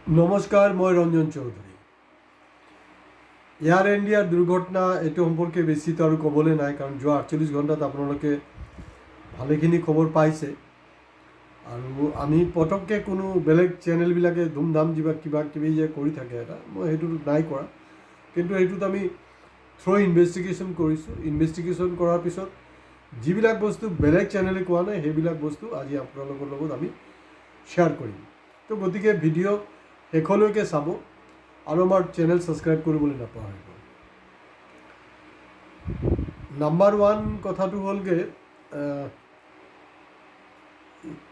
নমস্কাৰ, মই ৰঞ্জন চৌধুৰী। এয়াৰ ইণ্ডিয়াৰ দুৰ্ঘটনা এইটো সম্পৰ্কে বেছিতো আৰু ক'বলৈ নাই, কাৰণ যোৱা 48 ঘণ্টাত আপোনালোকে ভালেখিনি খবৰ পাইছে। আৰু আমি পটককৈ কোনো বেলেগ চেনেলবিলাকে ধুমধাম কিবা কিবি যে কৰি থাকে, মই সেইটো নাই কৰা। কিন্তু সেইটোত আমি ইনভেষ্টিগেশ্যন কৰিছোঁ। ইনভেষ্টিগেশ্যন কৰাৰ পিছত যিবিলাক বস্তু বেলেগ চেনেলে কোৱা নাই, সেইবিলাক বস্তু আজি আপোনালোকৰ লগত আমি শ্বেয়াৰ কৰিম। তো গতিকে ভিডিঅ' শেষলৈকে চাব আৰু আমাৰ চেনেল ছাবস্ক্ৰাইব কৰিবলৈ নাপাহৰিব। নাম্বাৰ 1 কথাটো হ'লগৈ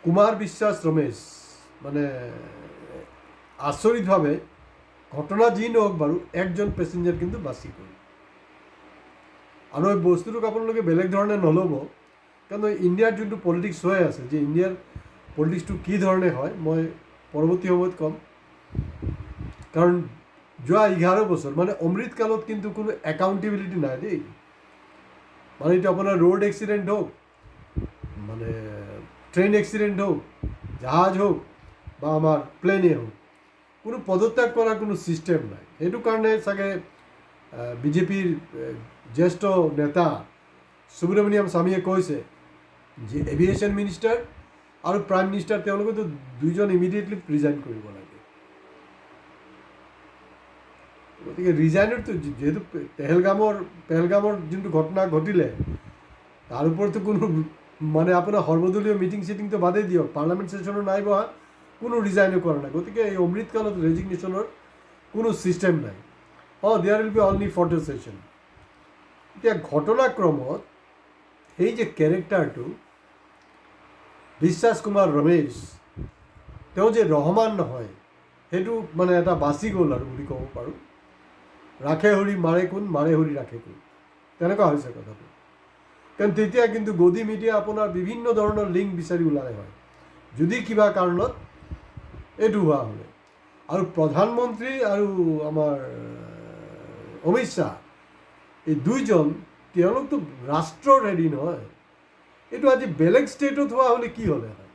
কুমাৰ বিশ্বাস ৰমেশ, মানে আচৰিতভাৱে ঘটনা যি নহওক বাৰু, একজন পেছেঞ্জাৰ কিন্তু বাচি গ'ল। আৰু এই বস্তুটোক আপোনালোকে বেলেগ ধৰণে নল'ব, কাৰণ ইণ্ডিয়াৰ যোনটো পলিটিক্স হৈ আছে, যে ইণ্ডিয়াৰ পলিটিক্সটো কি ধৰণে হয় মই পৰৱৰ্তী সময়ত ক'ম। কাৰণ যোৱা 11 বছৰ মানে অমৃতকালত কিন্তু কোনো একাউণ্টেবিলিটি নাই দেই। মানে এইটো আপোনাৰ ৰোড এক্সিডেণ্ট হওক, মানে ট্ৰেইন এক্সিডেণ্ট হওক, জাহাজ হওক বা আমাৰ প্লেনেই হওক, কোনো পদত্যাগ কৰাৰ কোনো ছিষ্টেম নাই। সেইটো কাৰণে চাগে বিজেপিৰ জ্যেষ্ঠ নেতা সুব্ৰমণিয়াম স্বামীয়ে কৈছে যে এভিয়েশ্যন মিনিষ্টাৰ আৰু প্ৰাইম মিনিষ্টাৰ তেওঁলোকেতো দুইজন ইমিডিয়েটলি ৰিজাইন কৰিব লাগে। গতিকে ৰিজাইনৰতো যিহেতু পেহেলগামৰ যোনটো ঘটনা ঘটিলে, তাৰ ওপৰতো কোনো মানে আপোনাৰ সৰ্বদলীয় মিটিং চিটিংটো বাদেই দিয়ক, পাৰ্লামেণ্ট ছেশ্যনো নাই বহা, কোনো ৰিজাইনো কৰা নাই। গতিকে এই অমৃতকালত ৰেজিগনেশ্যনৰ কোনো ছিষ্টেম নাই। There will be only photo session. এতিয়া ঘটনাক্ৰমত এই যে কেৰেক্টাৰটো বিশ্বাস কুমাৰ ৰমেশ, তেওঁ যে ৰহমান নহয়, সেইটো মানে এটা বাচি গ'ল আৰু বুলি ক'ব পাৰোঁ। ৰাখে হৰি মাৰে কোন, মাৰে হৰি ৰাখে কোন, তেনেকুৱা হৈছে কথাটো। কাৰণ তেতিয়া কিন্তু গদি মিডিয়া আপোনাৰ বিভিন্ন ধৰণৰ লিংক বিচাৰি ওলাই হয়, যদি কিবা কাৰণত এইটো হোৱা হ'লে। আৰু প্ৰধানমন্ত্ৰী আৰু আমাৰ অমিত শ্বাহ, এই দুইজন, তেওঁলোকতো ৰাষ্ট্ৰৰ হেৰি নহয়। এইটো আজি বেলেগ ষ্টেটত হোৱা হ'লে কি হ'লে হয়?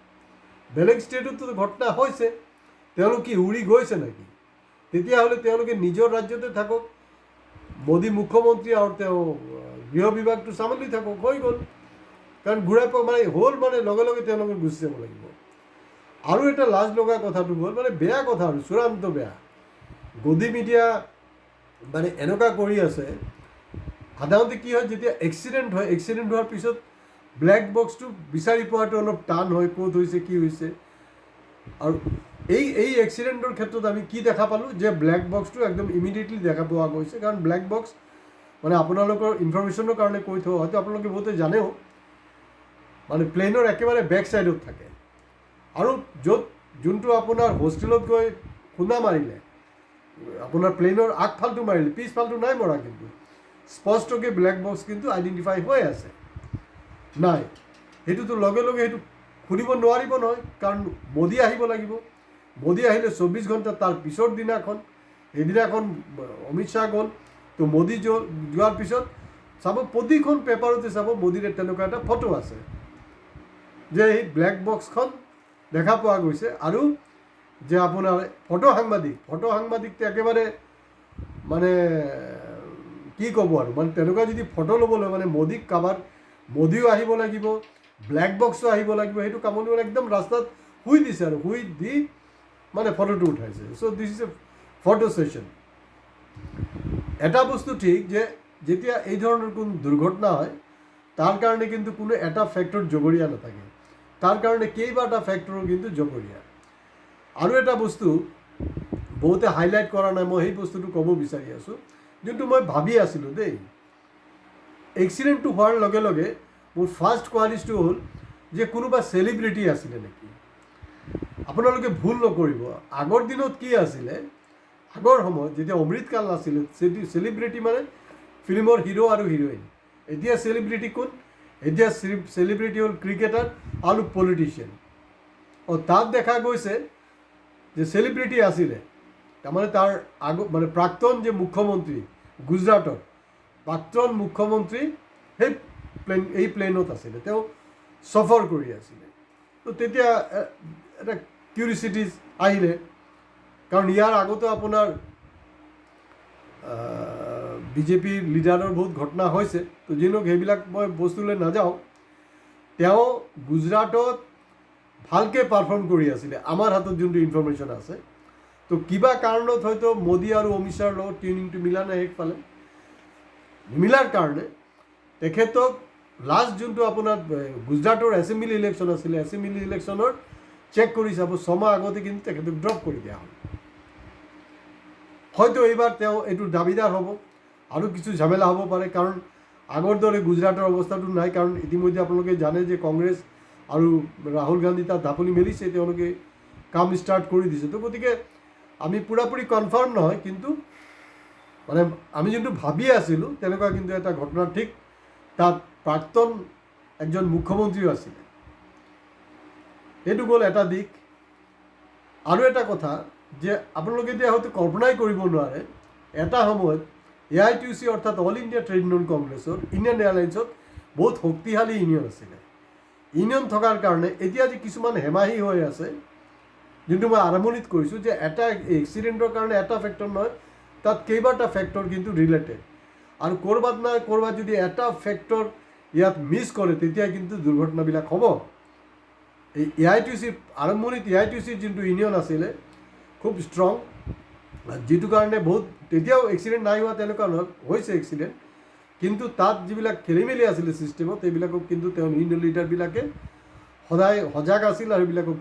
বেলেগ ষ্টেটতো ঘটনা হৈছে, তেওঁলোক কি উৰি গৈছে নেকি? তেতিয়াহ'লে তেওঁলোকে নিজৰ ৰাজ্যতে থাকক, মোদী মুখ্যমন্ত্ৰী আৰু তেওঁ গৃহ বিভাগটো চামলি থাকক, হৈ গ'ল। কাৰণ ঘূৰাই মানে হ'ল মানে লগে লগে তেওঁলোকে গুচি যাব লাগিব। আৰু এটা লাজ লগা কথাটো হ'ল, মানে বেয়া কথা আৰু চূড়ান্ত বেয়া, গদি মিডিয়া মানে এনেকুৱা কৰি আছে। সাধাৰণতে কি হয়, যেতিয়া এক্সিডেণ্ট হয়, এক্সিডেণ্ট হোৱাৰ পিছত ব্লেক বক্সটো বিচাৰি পোৱাটো অলপ টান হয়, ক'ত হৈছে কি হৈছে। আৰু এই এক্সিডেণ্টৰ ক্ষেত্ৰত আমি কি দেখা পালোঁ, যে ব্লেক বক্সটো একদম ইমিডিয়েটলি দেখা পোৱা গৈছে। কাৰণ ব্লেক বক্স মানে আপোনালোকৰ ইনফৰমেশ্যনৰ কাৰণে কৈ থওঁ, হয়তো আপোনালোকে বহুতে জানেও, মানে প্লেনৰ একেবাৰে বেক ছাইডত থাকে। আৰু যোনটো আপোনাৰ হোষ্টেলত গৈ খুন্দা মাৰিলে, আপোনাৰ প্লেনৰ আগফালটো মাৰিলে, পিছফালটো নাই মৰা, কিন্তু স্পষ্টকৈ ব্লেক বক্স কিন্তু আইডেণ্টিফাই হৈ আছে। নাই, সেইটোতো লগে লগে সেইটো শুনিব নোৱাৰিব নহয়, কাৰণ মোদী আহিব লাগিব। মোদী আহিলে 24 ঘণ্টা তাৰ পিছৰ দিনাখন, সেইদিনাখন অমিত শ্বাহ গ'ল। তো মোদী যোৱাৰ পিছত চাব, প্ৰতিখন পেপাৰতে চাব মোদীৰ তেনেকুৱা এটা ফটো আছে, যে এই ব্লেক বক্সখন দেখা পোৱা গৈছে। আৰু যে আপোনাৰ ফটো সাংবাদিকটো একেবাৰে মানে কি ক'ব আৰু, মানে তেনেকুৱা যদি ফটো ল'বলৈ মানে মোদীও আহিব লাগিব, ব্লেক বক্সো আহিব লাগিব, সেইটো কামত একদম ৰাস্তাত শুই দিছে আৰু শুই দি মানে ফটোটো উঠাইছে। So' this is a photo session. এটা বস্তু ঠিক, যে যেতিয়া এই ধৰণৰ কোনো দুৰ্ঘটনা হয়, তাৰ কাৰণে কিন্তু কোনো এটা ফেক্টৰ জগৰীয়া নাথাকে, তাৰ কাৰণে কেইবাটা ফেক্টৰো কিন্তু জগৰীয়া। আৰু এটা বস্তু বহুতে হাইলাইট কৰা নাই, মই সেই বস্তুটো ক'ব বিচাৰি আছোঁ, যোনটো মই ভাবি আছিলোঁ দেই। এক্সিডেণ্টটো হোৱাৰ লগে লগে মোৰ ফাৰ্ষ্ট কোৱালিটিটো হ'ল যে কোনোবা চেলিব্ৰিটি আছিলে নেকি। আপোনালোকে ভুল নকৰিব, আগৰ দিনত কি আছিলে, আগৰ সময়ত যেতিয়া অমৃতকাল নাছিলে, চেলিব্ৰিটি মানে ফিল্মৰ হিৰো আৰু হিৰইন। এতিয়া চেলিব্ৰিটি কোন? এতিয়া চেলিব্ৰিটি হ'ল ক্ৰিকেটাৰ আৰু পলিটিচিয়ান। তাত দেখা গৈছে যে চেলিব্ৰিটি আছিলে, তাৰমানে তাৰ মানে প্ৰাক্তন যে মুখ্যমন্ত্ৰী গুজৰাটৰ, প্ৰাক্তন মুখ্যমন্ত্ৰী এই প্লেনত আছিলে, তেওঁ চফৰ কৰি আছিলে। তো তেতিয়া এটা কিউৰিচিটিজ আহিলে, কাৰণ ইয়াৰ আগতো আপোনাৰ বিজেপিৰ লিডাৰৰ বহুত ঘটনা হৈছে, তো যি নহওক সেইবিলাক মই বস্তুলৈ নাযাওঁ। তেওঁ গুজৰাটত ভালকৈ পাৰফৰ্ম কৰি আছিলে আমাৰ হাতত যোনটো ইনফৰমেশ্যন আছে। তো কিবা কাৰণত হয়তো মোদী আৰু অমিত শ্বাহৰ লগত টিউনিংটো মিলা নাই, সেইফালে নিমিলাৰ কাৰণে তেখেতক লাষ্ট যোনটো আপোনাৰ গুজৰাটৰ এছেম্বলি ইলেকশ্যন আছিলে, এছেম্বলি ইলেকশ্যনৰ চেক কৰি চাব 6 মাহ আগতে কিন্তু তেখেতক ড্ৰপ কৰি দিয়া হ'ল। হয়তো এইবাৰ তেওঁ এইটো দাবীদাৰ হ'ব, আৰু কিছু ঝামেলা হ'ব পাৰে, কাৰণ আগৰ দৰে গুজৰাটৰ অৱস্থাটো নাই। কাৰণ ইতিমধ্যে আপোনালোকে জানে যে কংগ্ৰেছ আৰু ৰাহুল গান্ধী তাত ঢাপলি মেলিছে, তেওঁলোকে কাম ষ্টাৰ্ট কৰি দিছে। তো গতিকে আমি পূৰাপূৰি কনফাৰ্ম নহয়, কিন্তু মানে আমি যোনটো ভাবি আছিলোঁ তেনেকুৱা কিন্তু এটা ঘটনা ঠিক তাত প্ৰাক্তন একজন মুখ্যমন্ত্ৰীও আছিলে। এইটো গ'ল এটা দিশ। আৰু এটা কথা যে আপোনালোকে এতিয়া হয়তো কল্পনাই কৰিব নোৱাৰে, এটা সময়ত AITUC অৰ্থাৎ অল ইণ্ডিয়া ট্ৰেড ইউনিয়ন কংগ্ৰেছৰ ইণ্ডিয়ান এয়াৰলাইন্সত বহুত শক্তিশালী ইউনিয়ন আছিলে। ইউনিয়ন থকাৰ কাৰণে এতিয়া যে কিছুমান হেমাহি হৈ আছে, যোনটো মই আৰম্ভণিত কৈছোঁ যে এটা এক্সিডেণ্টৰ কাৰণে এটা ফেক্টৰ নহয়, তাত কেইবাটা ফেক্টৰ কিন্তু ৰিলেটেড। আৰু ক'ৰবাত নাই ক'ৰবাত যদি এটা ফেক্টৰ ইয়াত মিছ কৰে তেতিয়া কিন্তু দুৰ্ঘটনাবিলাক হ'ব। এই AITUC আৰম্ভণিত AITUCৰ যোনটো ইউনিয়ন আছিলে খুব ষ্ট্ৰং, যিটো কাৰণে বহুত তেতিয়াও এক্সিডেণ্ট নাই হোৱা তেনেকুৱা নহয়, হৈছে এক্সিডেণ্ট, কিন্তু তাত যিবিলাক খেলি মেলি আছিলে ছিষ্টেমত সেইবিলাকক কিন্তু তেওঁ ইউনিয়ন লিডাৰবিলাকে সদায় সজাগ আছিল আৰু সেইবিলাকক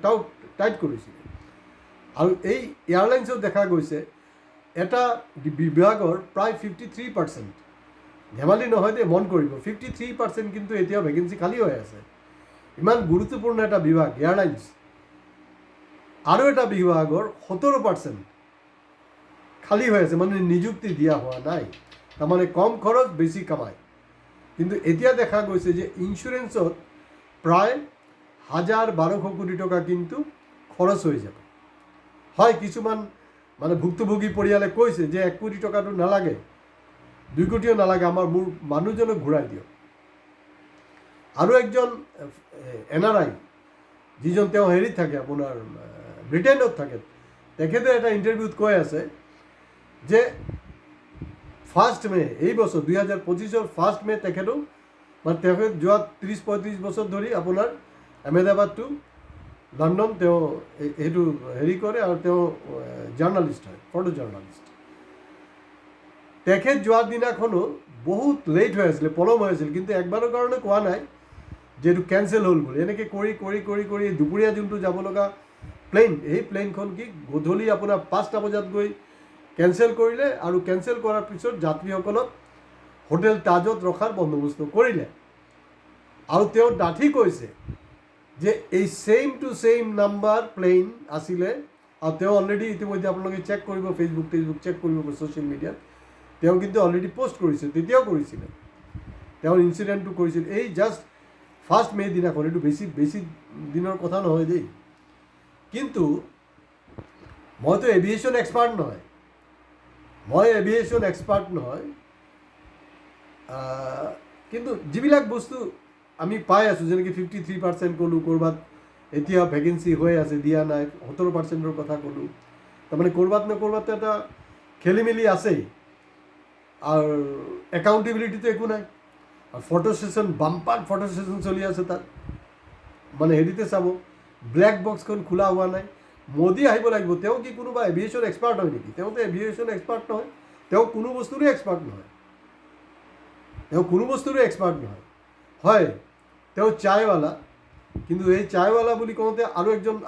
টাইট কৰিছিলে। আৰু এই এয়াৰলাইন্সত দেখা গৈছে এটা বিভাগৰ প্ৰায় 53%, ধেমালি নহয় দেই, মন কৰিব, 53% কিন্তু এতিয়াও ভেকেঞ্চি খালী হৈ আছে। ইমান গুৰুত্বপূৰ্ণ এটা বিভাগ এয়াৰলাইন্স। আৰু এটা বিভাগৰ 70% খালী হৈ আছে, মানে নিযুক্তি দিয়া হোৱা নাই। তাৰমানে কম খৰচ বেছি কামায়। কিন্তু এতিয়া দেখা গৈছে যে ইঞ্চুৰেঞ্চত প্ৰায় 1,000-1,200 কোটি টকা কিন্তু খৰচ হৈ যাব। হয়, কিছুমান মানে ভুক্তভোগী পৰিয়ালে কৈছে যে 1 কোটি টকাটো নালাগে, 2 কোটিও নালাগে, মোৰ মানুহজনক ঘূৰাই দিয়ক। আৰু একজন NRI, যিজন তেওঁ হেৰিত থাকে আপোনাৰ ব্ৰিটেইনত থাকে, তেখেতে এটা ইণ্টাৰভিউত কৈ আছে যে 1 মে এই বছৰ 2025 1 মে তেখেতেও মানে তেখেত যোৱা 30-35 বছৰ ধৰি আপোনাৰ আহমেদাবাদ টু লণ্ডন তেওঁ সেইটো হেৰি কৰে, আৰু তেওঁ জাৰ্ণালিষ্ট হয়, ফটো জাৰ্ণালিষ্ট। তেখেত যোৱাৰ দিনাখনো বহুত লেট হৈ আছিলে, পলম হৈ আছিল, কিন্তু একবাৰৰ কাৰণে কোৱা নাই যে এইটো কেঞ্চেল হ'ল বুলি। এনেকৈ কৰি কৰি কৰি কৰি দুপৰীয়া যোনটো যাব লগা প্লেইন, এই প্লেইনখন কি গধূলি আপোনাৰ 5টা বজাত গৈ কেঞ্চেল কৰিলে, আৰু কেঞ্চেল কৰাৰ পিছত যাত্ৰীসকলক হোটেল তাজত ৰখাৰ বন্দোবস্ত কৰিলে। আৰু তেওঁ ডাঠি কৈছে যে এই same to same number plain আছিলে, আৰু তেওঁ অলৰেডি ইতিমধ্যে আপোনালোকে চেক কৰিব, ফেচবুক চেক কৰিব ছ'চিয়েল মিডিয়াত, তেওঁ কিন্তু অলৰেডি পষ্ট কৰিছে, তেতিয়াও কৰিছিলে, তেওঁৰ ইনচিডেণ্টটো কৰিছিল এই জাষ্ট 1 মে দিনাখন। এইটো বেছি দিনৰ কথা নহয় দেই। কিন্তু মইতো এভিয়েশ্যন এক্সপাৰ্ট নহয়, কিন্তু যিবিলাক বস্তু আমি পাই আছোঁ, যেনেকৈ 53% ক'লোঁ, ক'ৰবাত এতিয়া ভেকেঞ্চি হৈ আছে, দিয়া নাই, 70%ৰ কথা ক'লোঁ, তাৰমানে ক'ৰবাত নে ক'ৰবাত এটা খেলি মেলি আছেই। আৰু একাউণ্টেবিলিটিটো একো নাই। আৰু photo session, bumper photo session চলি আছে তাত, মানে হেৰিতে চাব, ব্লেক বক্সখন খোলা হোৱা নাই। মোদী আহিব লাগিব। তেওঁ কি কোনোবা এভিয়েশ্যন এক্সপাৰ্ট হয় নেকি? তেওঁতো এভিয়েশ্যন এক্সপাৰ্ট নহয়, তেওঁ কোনো বস্তুৰে এক্সপাৰ্ট নহয়, হয়, তেওঁ চায়ৱালা। কিন্তু এই চায়ৱালা বুলি কওঁতে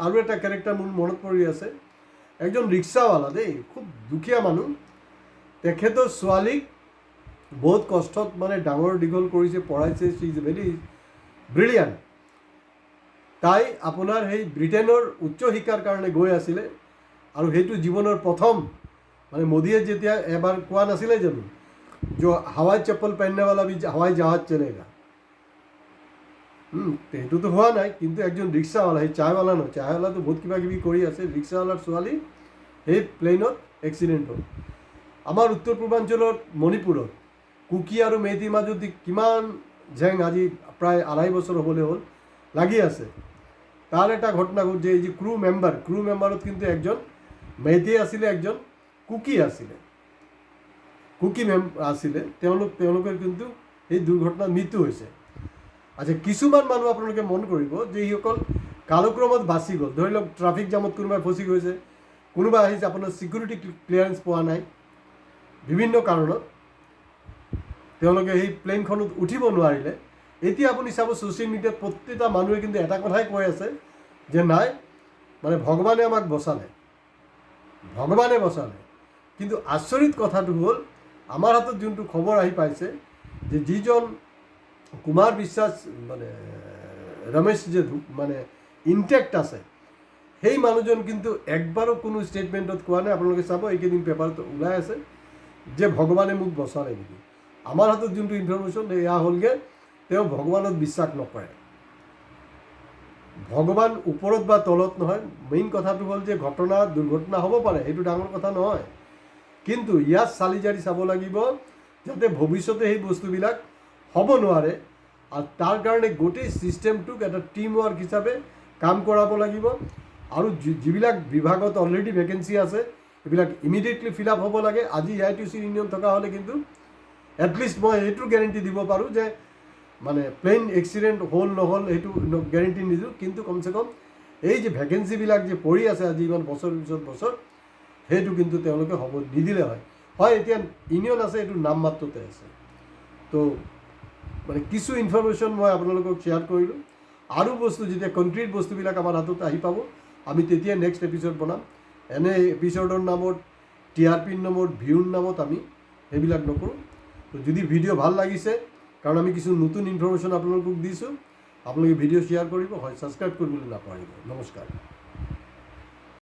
আৰু এটা কেৰেক্টাৰ মোৰ মনত পৰি আছে, একজন ৰিক্সাৱালা দেই, খুব দুখীয়া মানুহ। তেখেতৰ ছোৱালীক বহুত কষ্টত মানে ডাঙৰ দীঘল কৰিছে, পঢ়াইছে, শ্বি ইজ ভেৰি ব্ৰিলিয়াণ্ট। তাই আপোনাৰ সেই ব্ৰিটেইনৰ উচ্চ শিক্ষাৰ কাৰণে গৈ আছিলে, আৰু সেইটো জীৱনৰ প্ৰথম, মানে মোদীয়ে যেতিয়া এবাৰ কোৱা নাছিলে জানো, যে হাৱাই চপ্পল পেহনেৱালা ভি হাৱাই জাহাজ চলেগা, সেইটোতো হোৱা নাই। কিন্তু একজন ৰিক্সাৱালা, সেই চায়ৱালা নহয়, চায়ৱালাটো বহুত কিবা কিবি কৰি আছে, ৰিক্সাৱালাৰ ছোৱালী সেই প্লেইনত এক্সিডেণ্ট হ'ল। আমাৰ উত্তৰ পূৰ্বাঞ্চলত মণিপুৰত কুকি আৰু মেইটিৰ মাজত কিমান জেং আজি প্ৰায় 2.5 বছৰ হ'বলৈ হ'ল লাগি আছে। তাৰ এটা ঘটনা ঘটছে, এই যে ক্ৰু মেম্বাৰত কিন্তু একজন মেইতে আছিলে একজন কুকি আছিলে, কুকি আছিলে, তেওঁলোকৰ কিন্তু এই দুৰ্ঘটনাত মৃত্যু হৈছে। আচ্ছা, কিছুমান মানুহ আপোনালোকে মন কৰিব যে এইসকল কালক্ৰমত বাচি গ'ল। ধৰি লওক ট্ৰাফিক জামত কোনোবাই ফচি গৈছে, কোনোবা আহিছে আপোনাৰ ছিকিউৰিটি ক্লিয়াৰেঞ্চ পোৱা নাই, বিভিন্ন কাৰণত তেওঁলোকে সেই প্লেনখনত উঠিব নোৱাৰিলে। এতিয়া আপুনি চাব ছ'চিয়েল মিডিয়াত প্ৰত্যেকটা মানুহে কিন্তু এটা কথাই কৈ আছে যে নাই মানে ভগৱানে আমাক বচালে, ভগৱানে বচালে। কিন্তু আচৰিত কথাটো হ'ল আমাৰ হাতত যোনটো খবৰ আহি পাইছে যে যিজন কুমাৰ বিশ্বাস মানে ৰমেশ যে মানে ইনটেক্ট আছে, সেই মানুহজন কিন্তু একবাৰো কোনো ষ্টেটমেণ্টত কোৱা নাই। আপোনালোকে চাব এইকেইদিন পেপাৰত ওলাই আছে যে ভগৱানে মোক বচালে নেকি। আমাৰ হাতত যোনটো ইনফৰ্মেশ্যন এয়া হ'লগৈ তেওঁ ভগৱানত বিশ্বাস নকৰে। ভগৱান ওপৰত বা তলত নহয়, মেইন কথাটো হ'ল যে দুৰ্ঘটনা হ'ব পাৰে, সেইটো ডাঙৰ কথা নহয়, কিন্তু ইয়াত চালি জাৰি চাব লাগিব যাতে ভৱিষ্যতে সেই বস্তুবিলাক হ'ব নোৱাৰে। আৰু তাৰ কাৰণে গোটেই ছিষ্টেমটোক এটা টিম ৱৰ্ক হিচাপে কাম কৰাব লাগিব। আৰু যিবিলাক বিভাগত অলৰেডি ভেকেঞ্চি আছে এইবিলাক ইমিডিয়েটলি ফিল আপ হ'ব লাগে। আজি AITC ইউনিয়ন থকা হ'লে কিন্তু এটলিষ্ট মই এইটো গেৰেণ্টি দিব পাৰোঁ যে মানে প্লেইন এক্সিডেণ্ট হ'ল নহ'ল সেইটো গেৰেণ্টি নিদিওঁ, কিন্তু কমচে কম এই যে ভেকেঞ্চিবিলাক যে পৰি আছে আজি ইমান বছৰ পিছত বছৰ, সেইটো কিন্তু তেওঁলোকে হ'ব নিদিলে হয়। এতিয়া ইউনিয়ন আছে, এইটো নাম মাত্ৰতে আছে। তো মানে কিছু ইনফৰ্মেশ্যন মই আপোনালোকক শ্বেয়াৰ কৰিলোঁ। আৰু বস্তু যেতিয়া কনক্ৰিট বস্তুবিলাক আমাৰ হাতত আহি পাব, আমি তেতিয়া নেক্সট এপিছ'ড বনাম। এনে এপিছ'ডৰ নামত, TRPৰ নামত, ভিউৰ নামত আমি সেইবিলাক নকৰোঁ। তো যদি ভিডিঅ' ভাল লাগিছে, কাৰণ আমি কিছু নতুন ইনফৰ্মেশ্যন আপোনালোকক দিছোঁ, আপোনালোকে ভিডিঅ' শ্বেয়াৰ কৰিব, হয় ছাবস্ক্ৰাইব কৰিবলৈ নাপাহৰিব। নমস্কাৰ।